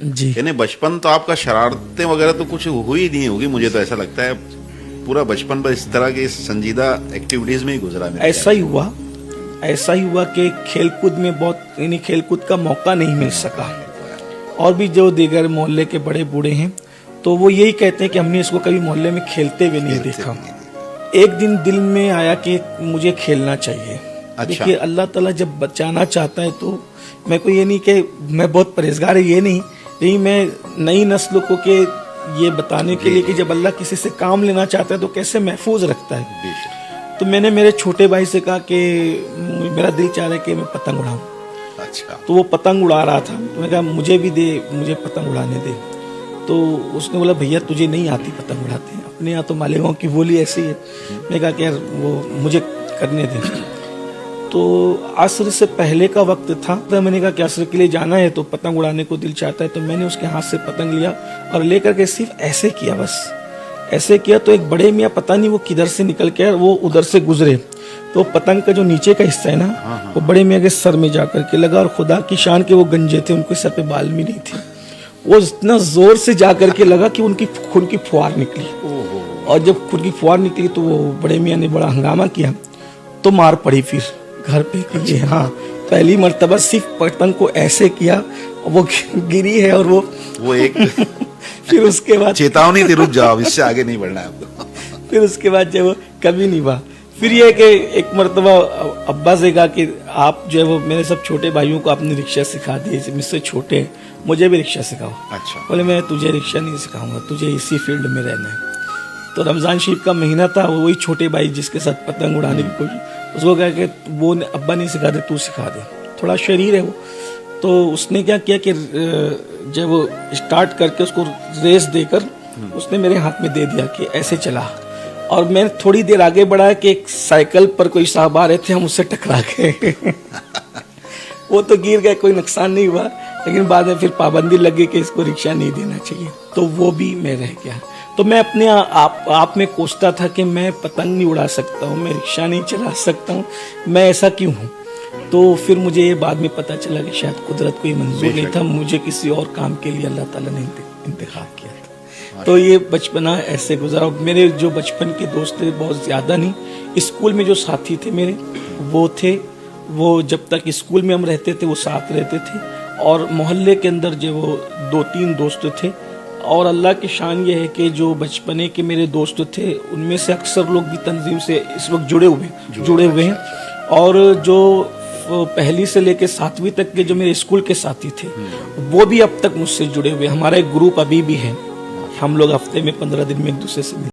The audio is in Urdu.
جی یعنی بچپن تو آپ کا شرارتیں وغیرہ تو کچھ ہوئی نہیں ہوگی، مجھے تو ایسا لگتا ہے پورا بچپن پر اس طرح کی سنجیدہ ایکٹیویٹیز میں ہی گزرا ہے. ایسا ہی ہوا کہ کھیل کود میں بہت یعنی کھیل کود کا موقع نہیں مل سکا. اور بھی جو دیگر محلے کے بڑے بوڑھے ہیں تو وہ یہی کہتے ہیں کہ ہم نے اس کو کبھی محلے میں کھیلتے ہوئے نہیں دیکھا. ایک دن دل میں آیا کہ مجھے کھیلنا چاہیے. دیکھیے اللہ تعالیٰ جب بچانا چاہتا ہے تو میں کو یہ نہیں کہ میں بہت پرہیزگار ہے، یہ نہیں میں نئی نسل کو کہ یہ بتانے کے لیے کہ جب اللہ کسی سے کام لینا چاہتا ہے تو کیسے محفوظ رکھتا ہے. تو میں نے میرے چھوٹے بھائی سے کہا کہ میرا دل چاہ رہا ہے کہ میں پتنگ اڑاؤں. تو وہ پتنگ اڑا رہا تھا، تو میں کہا مجھے بھی دے، مجھے پتنگ اڑانے دے. تو اس نے بولا بھیا تجھے نہیں آتی پتنگ اڑاتے، اپنے یہاں تو مالیگاؤں کی بولی ایسی ہے. میں کہا کہ یار وہ مجھے کرنے دے. تو عصر سے پہلے کا وقت تھا، تو میں نے کہا کہ عصر کے لیے جانا ہے تو پتنگ اڑانے کو دل چاہتا ہے. تو میں نے اس کے ہاتھ سے پتنگ لیا اور لے کر کے صرف ایسے کیا، بس ایسے کیا تو ایک بڑے میاں پتہ نہیں وہ کدھر سے نکل کے وہ ادھر سے گزرے. تو پتنگ کا جو نیچے کا حصہ ہے نا وہ بڑے میاں کے سر میں جا کر کے لگا، اور خدا کی شان کے وہ گنجے تھے، ان کے سر پہ بال بھی نہیں تھے. وہ اتنا زور سے جا کر کے لگا کہ ان کی خون کی فوار نکلی. اور جب خون کی فوار نکلی تو وہ بڑے میاں نے بڑا ہنگامہ کیا تو مار پڑی پھر گھر پہ کہ یہ ہاں پہلی مرتبہ صرف پتنگ کو ایسے کیا وہ گری ہے. اور وہ ایک پھر اس کے بعد چیتاونی تھی، رک جاؤ اس سے آگے نہیں بڑھنا ہے آپ کو. پھر اس کے بعد جو وہ کبھی نہیں ہوا. پھر یہ کہ ایک مرتبہ ابا سے کہا کہ آپ جو ہے وہ میرے سب چھوٹے بھائیوں کو آپ نے رکشہ سکھا دی، مجھ سے چھوٹے ہیں، مجھے بھی رکشہ سکھاؤ. بولے میں تجھے رکشہ نہیں سکھاؤں گا، تجھے اسی فیلڈ میں رہنا ہے. تو رمضان شریف کا مہینہ تھا، وہی چھوٹے بھائی جس کے ساتھ پتنگ اڑانے کی کوشش، اس کو کہا کہ وہ ابا نہیں سکھا دے تو سکھا دے، تھوڑا شریر ہے وہ. تو اس نے کیا کیا کہ جب وہ اسٹارٹ کر کے اس کو ریس دے کر اس نے میرے ہاتھ میں دے دیا کہ ایسے چلا. اور میں تھوڑی دیر آگے بڑھا کہ ایک سائیکل پر کوئی صاحب آ رہے تھے، ہم اس سے ٹکرا گئے. وہ تو گر گئے، کوئی نقصان نہیں ہوا، لیکن بعد میں پھر پابندی لگی کہ اس کو رکشہ نہیں دینا چاہیے، تو وہ بھی میں رہ گیا. تو میں اپنے آپ میں کوستا تھا کہ میں پتنگ نہیں اڑا سکتا ہوں، میں رکشہ نہیں چلا سکتا ہوں، میں ایسا کیوں ہوں. تو پھر مجھے یہ بعد میں پتہ چلا کہ شاید قدرت کو یہ منظور نہیں تھا، مجھے کسی اور کام کے لیے اللہ تعالیٰ نے انتخاب کیا تھا. تو یہ بچپنا ایسے گزرا. میرے جو بچپن کے دوست تھے بہت زیادہ نہیں، اسکول میں جو ساتھی تھے میرے وہ تھے، وہ جب تک اسکول میں ہم رہتے تھے وہ ساتھ رہتے تھے. اور محلے کے اندر جو وہ 2-3 دوست تھے. اور اللہ کی شان یہ ہے کہ جو بچپنے کے میرے دوست تھے ان میں سے اکثر لوگ بھی تنظیم سے اس وقت جڑے ہوئے ہیں. اور جو پہلی سے لے کے 7ویں تک کے جو میرے اسکول کے ساتھی تھے وہ بھی اب تک مجھ سے جڑے ہوئے. ہمارا ایک گروپ ابھی بھی ہے، ہم لوگ ہفتے میں 15 دن میں ایک دوسرے سے